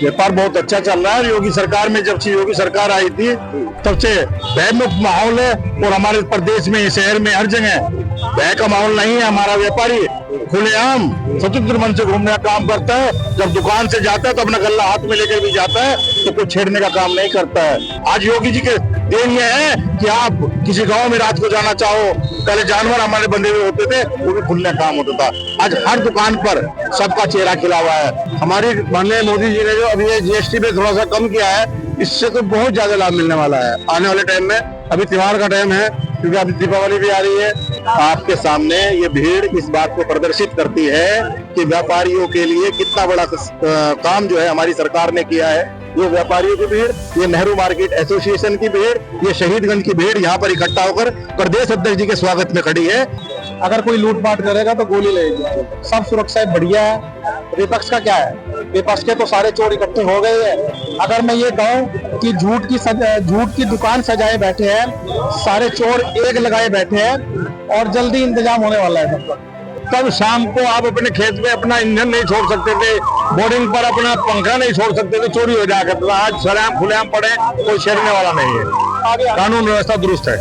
व्यापार बहुत अच्छा चल रहा है। योगी सरकार में जब से योगी सरकार आई थी तब से भयमुक्त माहौल है और हमारे प्रदेश में, शहर में, हर जगह भय का माहौल नहीं है। हमारा व्यापारी खुलेआम स्वतंत्र मन से घूमने का काम करता है। जब दुकान से जाता है तो अपना गल्ला हाथ में लेकर भी जाता है, तो कोई छेड़ने का काम नहीं करता है। आज योगी जी के देन ये है कि आप किसी गांव में रात को जाना चाहो, पहले जानवर हमारे बंधे हुए होते थे, वो भी खुलने काम होता था। आज हर दुकान पर सबका चेहरा खिला हुआ है। हमारी माननीय मोदी जी ने जो अभी ये जीएसटी पे थोड़ा सा कम किया है, इससे तो बहुत ज्यादा लाभ मिलने वाला है आने वाले टाइम में। अभी त्योहार का टाइम है, क्योंकि अभी दीपावली भी आ रही है। आपके सामने ये भीड़ इस बात को प्रदर्शित करती है कि व्यापारियों के लिए कितना बड़ा काम जो है हमारी सरकार ने किया है। ये व्यापारियों की भीड़, ये नेहरू मार्केट एसोसिएशन की भीड़, ये शहीदगंज की भीड़ यहाँ पर इकट्ठा होकर प्रदेश अध्यक्ष जी के स्वागत में खड़ी है। अगर कोई लूटपाट करेगा तो गोली लगेगी। सब सुरक्षा बढ़िया है। विपक्ष का क्या है? विपक्ष के तो सारे चोर इकट्ठे हो गए हैं। अगर मैं ये कहूँ कि झूठ की दुकान सजाए बैठे हैं, सारे चोर एक लगाए बैठे हैं और जल्दी इंतजाम होने वाला है सबका। कल शाम को आप अपने खेत में अपना ईंधन नहीं छोड़ सकते थे, बोर्डिंग पर अपना पंखा नहीं छोड़ सकते थे, चोरी हो जाया करता था। आज सरेआम खुलेआम पड़े, कोई छेड़ने वाला नहीं है। कानून व्यवस्था दुरुस्त है।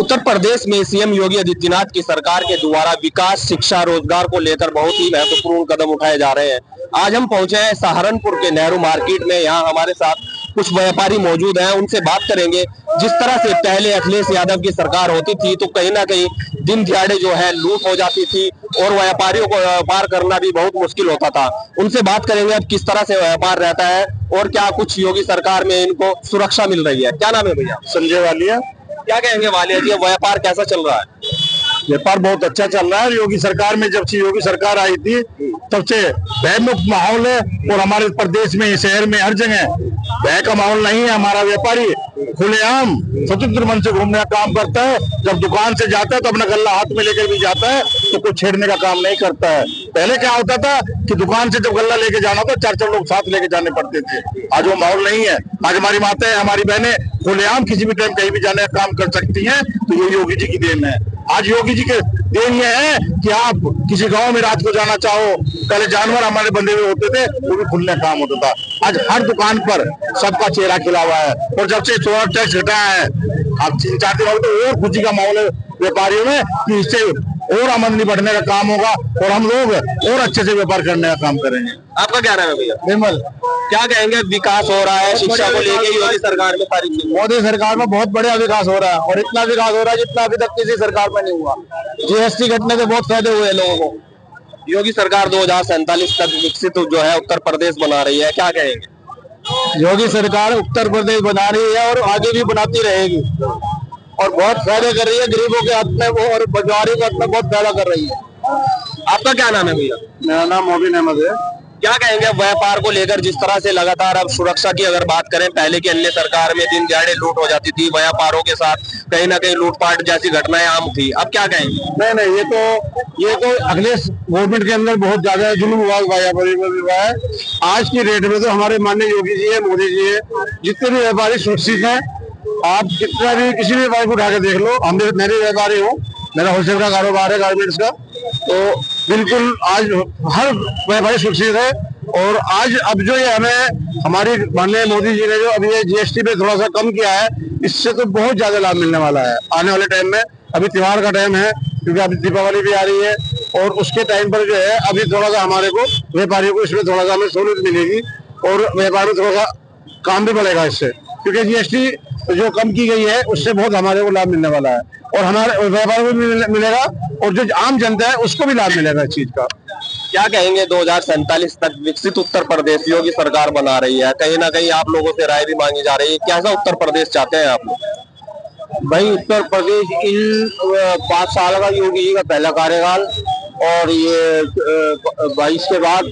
उत्तर प्रदेश में सीएम योगी आदित्यनाथ की सरकार के द्वारा विकास, शिक्षा, रोजगार को लेकर बहुत ही महत्वपूर्ण कदम उठाए जा रहे हैं। आज हम पहुंचे हैं सहारनपुर के नेहरू मार्केट में। यहाँ हमारे साथ कुछ व्यापारी मौजूद हैं, उनसे बात करेंगे। जिस तरह से पहले अखिलेश यादव की सरकार होती थी तो कहीं ना कहीं दिन दिहाड़े जो है लूट हो जाती थी और व्यापारियों को व्यापार करना भी बहुत मुश्किल होता था। उनसे बात करेंगे अब किस तरह से व्यापार रहता है और क्या कुछ योगी सरकार में इनको सुरक्षा मिल रही है। क्या नाम है भैया? संजय वालिया। क्या कहेंगे वालिया जी, व्यापार कैसा चल रहा है? व्यापार बहुत अच्छा चल रहा है। योगी सरकार में जब से योगी सरकार आई थी तब से भयमुक्त माहौल है और हमारे प्रदेश में, शहर में, हर जगह भय का माहौल नहीं है। हमारा व्यापारी खुलेआम स्वतंत्र मन से घूमने का काम करता है। जब दुकान से जाता है तो अपना गल्ला हाथ में लेकर भी जाता है, तो कोई छेड़ने का काम नहीं करता है। पहले क्या होता था कि दुकान से जब गल्ला लेके जाना था, 4-4 लोग साथ लेके जाने पड़ते थे। आज वो माहौल नहीं है। आज हमारी माताएं, हमारी बहनें खुलेआम किसी भी टाइम कहीं भी जाने का काम कर सकती हैं, तो ये योगी जी की देन है। आज योगी जी के देन ये है कि आप किसी गांव में रात को जाना चाहो, पहले जानवर हमारे बंधे हुए होते थे, वो भी खुलने काम होता था। आज हर दुकान पर सबका चेहरा खिला हुआ है। और जब से सोलर टैक्स घटाया है, आप 3-4 दिन हो तो और खुशी का माहौल है व्यापारियों में कि इससे और आमदनी बढ़ने का काम होगा और हम लोग और अच्छे से व्यापार करने का काम करेंगे। आपका क्या नाम है भैया? विमल। क्या कहेंगे, विकास हो रहा है शिक्षा को लेके योगी सरकार में? सारी चीजें मोदी सरकार में बहुत बढ़िया विकास हो रहा है और इतना विकास हो रहा है जितना अभी तक किसी सरकार में नहीं हुआ। जीएसटी घटने से बहुत फायदे हुए लोगों को। योगी सरकार 2047 तक विकसित जो है उत्तर प्रदेश बना रही है, क्या कहेंगे? योगी सरकार उत्तर प्रदेश बना रही है और आगे भी बनाती रहेगी और बहुत फायदे कर रही है गरीबों के हाथ में वो और व्यापारियों के हाथ में बहुत फायदा कर रही है। आपका क्या नाम है भैया? मेरा नाम मोबिन अहमद है। क्या कहेंगे व्यापार को लेकर, जिस तरह से लगातार अब सुरक्षा की अगर बात करें, पहले की अन्य सरकार में दिन दिहाड़े लूट हो जाती थी, व्यापारों के साथ कहीं ना कहीं लूटपाट जैसी घटनाएं आम थी, अब क्या कहेंगे? नहीं, ये तो अखिलेश गवर्नमेंट के अंदर बहुत ज्यादा जुल्म हुआ है। आज की डेट में तो हमारे माननीय योगी जी है, मोदी जी है, जितने भी व्यापारी सुरक्षित हैं। आप कितना भी किसी भी व्यापारी को उठा के देख लो। मैं भी व्यापारी हूँ, मेरा होलसेल का कारोबार है गारमेंट्स का, तो बिल्कुल आज हर व्यापारी सुरक्षित है। और आज अब जो ये हमें हमारी माननीय मोदी जी ने जो अभी ये जीएसटी पे थोड़ा सा कम किया है, इससे तो बहुत ज्यादा लाभ मिलने वाला है आने वाले टाइम में। अभी त्योहार का टाइम है, क्योंकि अभी दीपावली भी आ रही है और उसके टाइम पर जो है अभी थोड़ा सा हमारे को व्यापारियों को इसमें थोड़ा सा हमें सहूलियत मिलेगी और व्यापार में थोड़ा सा काम भी बढ़ेगा इससे, क्योंकि जीएसटी जो कम की गई है उससे बहुत हमारे को लाभ मिलने वाला है और हमारे व्यापार को भी मिलेगा और जो आम जनता है उसको भी लाभ मिलेगा इस चीज का। क्या कहेंगे 2047 तक विकसित उत्तर प्रदेश योगी सरकार बना रही है, कहीं ना कहीं आप लोगों से राय भी मांगी जा रही है, कैसा उत्तर प्रदेश चाहते हैं आप लोग? भाई उत्तर प्रदेश इन 5 साल का योगी जी का पहला कार्यकाल और ये 22 के बाद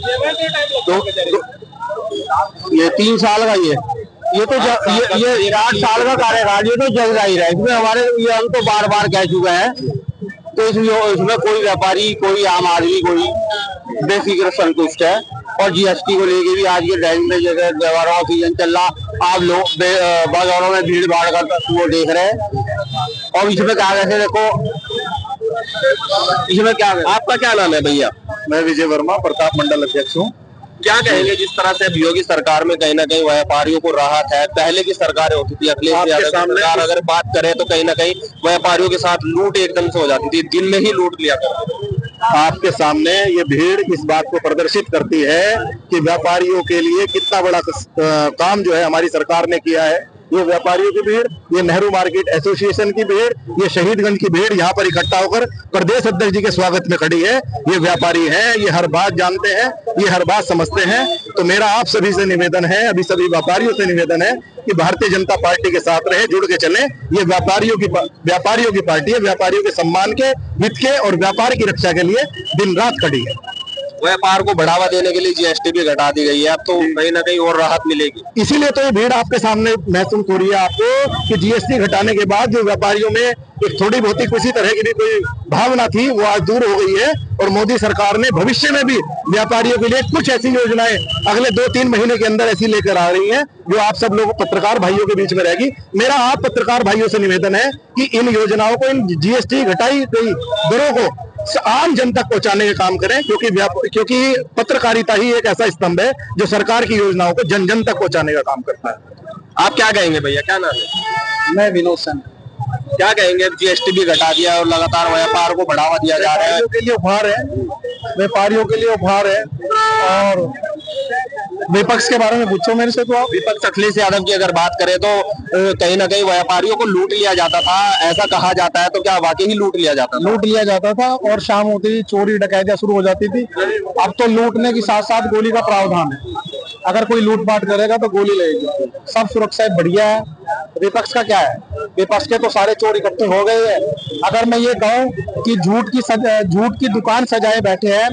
ये 3 साल का ये तो ये 8 साल का कार्यकाल ये तो चल जाहिर है। इसमें हमारे ये हम तो बार बार कह चुके हैं, तो इसमें कोई व्यापारी, कोई आम आदमी, कोई बेफिक्र संतुष्ट है। और जीएसटी को लेके भी आज के टाइम में जैसे त्योहारों का सीजन चल रहा, आप लोग बाजारों में भीड़ भाड़ का वो देख रहे हैं। और इसमें क्या कहते देखो, इसमें क्या, आपका क्या नाम है भैया? मैं विजय वर्मा, प्रताप मंडल अध्यक्ष हूँ। क्या कहेंगे जिस तरह से अब योगी सरकार में कहीं ना कहीं व्यापारियों को राहत है? पहले की सरकारें होती थी, अखिलेश यादव की सरकार अगर बात करें तो कहीं ना कहीं व्यापारियों के साथ लूट एकदम से हो जाती थी, दिन में ही लूट लिया करते थे। आपके सामने ये भीड़ इस बात को प्रदर्शित करती है कि व्यापारियों के लिए कितना बड़ा काम जो है हमारी सरकार ने किया है। ये व्यापारियों की भीड़, ये नेहरू मार्केट एसोसिएशन की भीड़, ये शहीदगंज की भीड़ यहाँ पर इकट्ठा होकर प्रदेश अध्यक्ष जी के स्वागत में खड़ी है। ये व्यापारी हैं, ये हर बात जानते हैं, ये हर बात समझते हैं। तो मेरा आप सभी से निवेदन है, अभी सभी व्यापारियों से निवेदन है कि भारतीय जनता पार्टी के साथ रहे, जुड़ के चले। ये व्यापारियों की पार्टी है, व्यापारियों के सम्मान के, हित के और व्यापार की रक्षा के लिए दिन रात खड़ी है। व्यापार को बढ़ावा देने के लिए जीएसटी भी घटा दी गई है, अब तो कहीं ना कहीं और राहत मिलेगी। इसीलिए तो ये भीड़ आपके सामने महसूस हो रही है आपको कि जीएसटी घटाने के बाद जो व्यापारियों में एक थोड़ी बहुत ही किसी तरह की भी कोई भावना थी वो आज दूर हो गई है। और मोदी सरकार ने भविष्य में भी व्यापारियों के लिए कुछ ऐसी योजनाएं अगले 2-3 महीने के अंदर ऐसी लेकर आ रही हैं जो आप सब लोगों पत्रकार भाइयों के बीच में रहेगी। मेरा आप पत्रकार भाइयों से निवेदन है कि इन योजनाओं को, इन जीएसटी घटाई गई दरों को आम जन तक पहुंचाने का काम करें, क्योंकि पत्रकारिता ही एक ऐसा स्तंभ है जो सरकार की योजनाओं को जन जन तक पहुंचाने का काम करता है। आप क्या कहेंगे भैया, क्या नाम है? मैं विनोद सिंह। क्या कहेंगे, जीएसटी भी घटा दिया और लगातार व्यापार को बढ़ावा दिया जा रहा है? के लिए उपहार है, व्यापारियों के लिए उपहार है। और विपक्ष के बारे में पूछो मेरे से, तो आप विपक्ष अखिलेश यादव की अगर बात करें तो कहीं ना कहीं व्यापारियों को लूट लिया जाता था, ऐसा कहा जाता है, तो क्या वाकई ही लूट लिया जाता था? लूट लिया जाता था और शाम होती ही चोरी डकैतियां शुरू हो जाती थी। अब तो लूटने के साथ साथ गोली का प्रावधान है, अगर कोई लूटपाट करेगा तो गोली लगेगी। सब सुरक्षा बढ़िया है। विपक्ष का क्या है? विपक्ष के तो सारे चोर इकट्ठे हो गए हैं। अगर मैं ये कहूँ कि झूठ की दुकान सजाए बैठे हैं,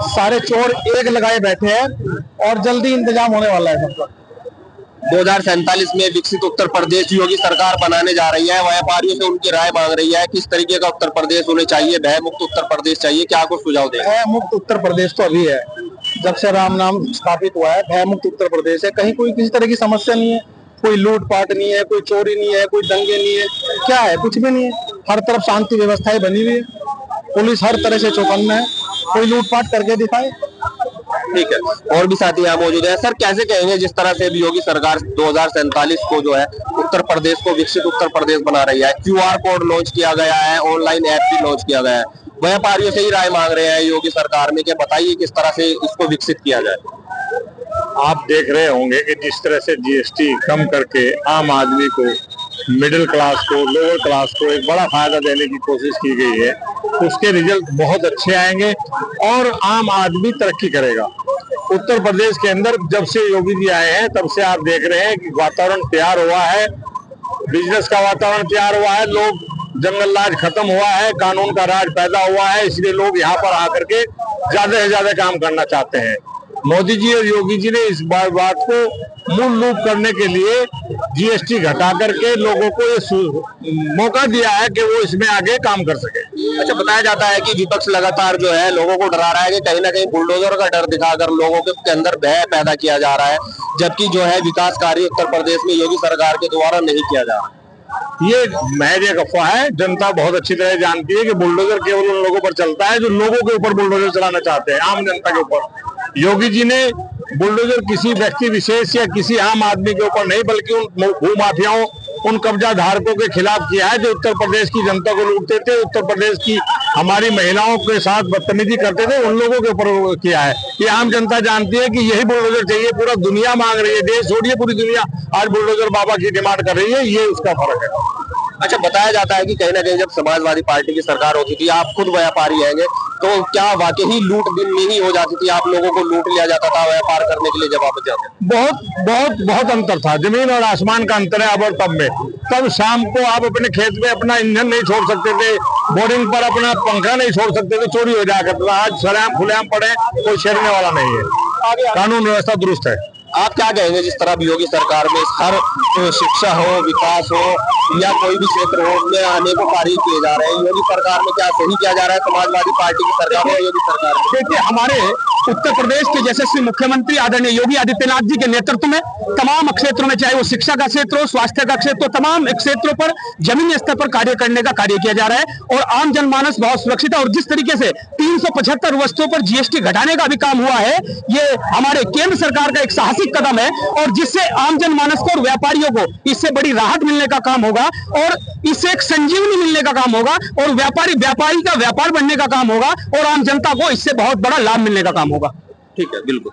सारे चोर एक लगाए बैठे हैं और जल्दी इंतजाम होने वाला है सबका। 2047 में विकसित उत्तर प्रदेश योगी सरकार बनाने जा रही है, व्यापारियों से उनकी राय मांग रही है, किस तरीके का उत्तर प्रदेश उन्हें चाहिए? भय मुक्त उत्तर प्रदेश चाहिए, क्या कुछ सुझाव दें? भय मुक्त उत्तर प्रदेश तो अभी है, जब से राम नाम स्थापित हुआ है भय मुक्त उत्तर प्रदेश है। कहीं कोई किसी तरह की समस्या नहीं है, कोई लूटपाट नहीं है, कोई चोरी नहीं है, कोई दंगे नहीं है, क्या है? कुछ भी नहीं है। हर तरफ शांति व्यवस्थाएं बनी हुई है, पुलिस हर तरह से चौकन्ना है, कोई लूटपाट करके दिखाए। ठीक है, और भी साथी यहाँ मौजूद है। सर, कैसे कहेंगे जिस तरह से योगी सरकार 2047 को जो है उत्तर प्रदेश को विकसित उत्तर प्रदेश बना रही है, क्यूआर कोड लॉन्च किया गया है, ऑनलाइन ऐप भी लॉन्च किया गया है, व्यापारियों से ही राय मांग रहे हैं योगी सरकार में कि बताइए किस तरह से इसको विकसित किया जाए? आप देख रहे होंगे कि जिस तरह से जीएसटी कम करके आम आदमी को, मिडिल क्लास को, लोअर क्लास को एक बड़ा फायदा देने की कोशिश की गई है, उसके रिजल्ट बहुत अच्छे आएंगे और आम आदमी तरक्की करेगा। उत्तर प्रदेश के अंदर जब से योगी जी आए हैं तब से आप देख रहे हैं कि वातावरण तैयार हुआ है, बिजनेस का वातावरण तैयार हुआ है, लोग जंगल राज खत्म हुआ है, कानून का राज पैदा हुआ है, इसलिए लोग यहाँ पर आकर के ज्यादा से ज्यादा काम करना चाहते हैं। मोदी जी और योगी जी ने इस बात को मूल रूप करने के लिए जीएसटी घटा करके लोगों को ये मौका दिया है कि वो इसमें आगे काम कर सके। अच्छा, बताया जाता है कि विपक्ष लगातार जो है लोगों को डरा रहा है कि कहीं ना कहीं बुलडोजर का डर दिखाकर लोगों के अंदर भय पैदा किया जा रहा है, जबकि जो है विकास कार्य उत्तर प्रदेश में योगी सरकार के द्वारा नहीं किया जा रहा। ये महज एक अफवाह है। जनता बहुत अच्छी तरह जानती है कि बुलडोजर केवल उन लोगों पर चलता है जो लोगों के ऊपर बुलडोजर चलाना चाहते हैं, आम जनता के ऊपर। योगी जी ने बुलडोजर किसी व्यक्ति विशेष या किसी आम आदमी के ऊपर नहीं, बल्कि उन भूमाफियाओं, उन कब्जा धारकों के खिलाफ किया है जो उत्तर प्रदेश की जनता को लूटते थे, उत्तर प्रदेश की हमारी महिलाओं के साथ बदतमीजी करते थे, उन लोगों के ऊपर किया है। ये आम जनता जानती है कि यही बुलडोजर चाहिए, पूरा दुनिया मांग रही है, देश छोड़िए पूरी दुनिया आज बुलडोजर बाबा की डिमांड कर रही है, ये उसका फर्क है। अच्छा, बताया जाता है कि कहीं ना कहीं जब समाजवादी पार्टी की सरकार होती थी, आप खुद व्यापारी हैं, तो क्या वाकई ही लूट दिन में ही हो जाती थी? आप लोगों को लूट लिया जाता था व्यापार करने के लिए जब आप जाते? बहुत अंतर था, जमीन और आसमान का अंतर है अब और तब में। तब शाम को आप अपने खेत में अपना ईंधन नहीं छोड़ सकते थे, बोर्डिंग पर अपना पंखा नहीं छोड़ सकते थे, चोरी हो जाया करता था। आज सरेआम खुलेआम पड़े, कोई छेड़ने वाला नहीं है, कानून व्यवस्था दुरुस्त है। आप क्या कहेंगे जिस तरह योगी सरकार में हर शिक्षा हो, विकास हो या कोई भी क्षेत्र हो, उसमें अनेकों कार्य किए जा रहे हैं, योगी सरकार में क्या सही किया जा रहा है समाजवादी पार्टी की सरकार में, योगी सरकार में? देखिए, हमारे उत्तर प्रदेश के यशस्वी मुख्यमंत्री आदरणीय योगी आदित्यनाथ जी के नेतृत्व में तमाम क्षेत्रों में, चाहे वो शिक्षा का क्षेत्र हो, स्वास्थ्य का क्षेत्र हो, तमाम क्षेत्रों पर जमीनी स्तर पर कार्य करने का कार्य किया जा रहा है और आम जनमानस बहुत सुरक्षित है। और जिस तरीके से 375 वस्तुओं पर जीएसटी घटाने का भी काम हुआ है, ये हमारे केंद्र सरकार का एक साहसिक कदम है और जिससे आम जनमानस को और व्यापारियों को इससे बड़ी राहत मिलने का काम होगा और इससे एक संजीवनी मिलने का काम होगा और व्यापारी का व्यापार बढ़ने का काम होगा और आम जनता को इससे बहुत बड़ा लाभ मिलने का काम होगा। ठीक है, बिल्कुल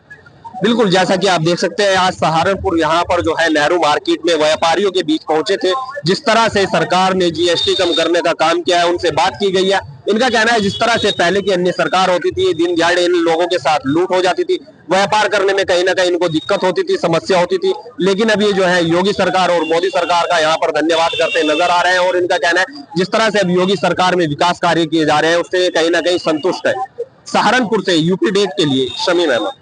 बिल्कुल, जैसा कि आप देख सकते हैं आज सहारनपुर यहाँ पर जो है नेहरू मार्केट में व्यापारियों के बीच पहुंचे थे। जिस तरह से सरकार ने जीएसटी कम करने का काम किया है, उनसे बात की गई है। इनका कहना है जिस तरह से पहले की अन्य सरकार होती थी, दिन दिहाड़े इन लोगों के साथ लूट हो जाती थी, व्यापार करने में कहीं ना कहीं इनको दिक्कत होती थी, समस्या होती थी। लेकिन अब ये जो है योगी सरकार और मोदी सरकार का यहाँ पर धन्यवाद करते नजर आ रहे हैं और इनका कहना है जिस तरह से अब योगी सरकार में विकास कार्य किए जा रहे हैं उससे कहीं ना कहीं संतुष्ट है। सहारनपुर से यूपी डेट के लिए शमीम अहमद।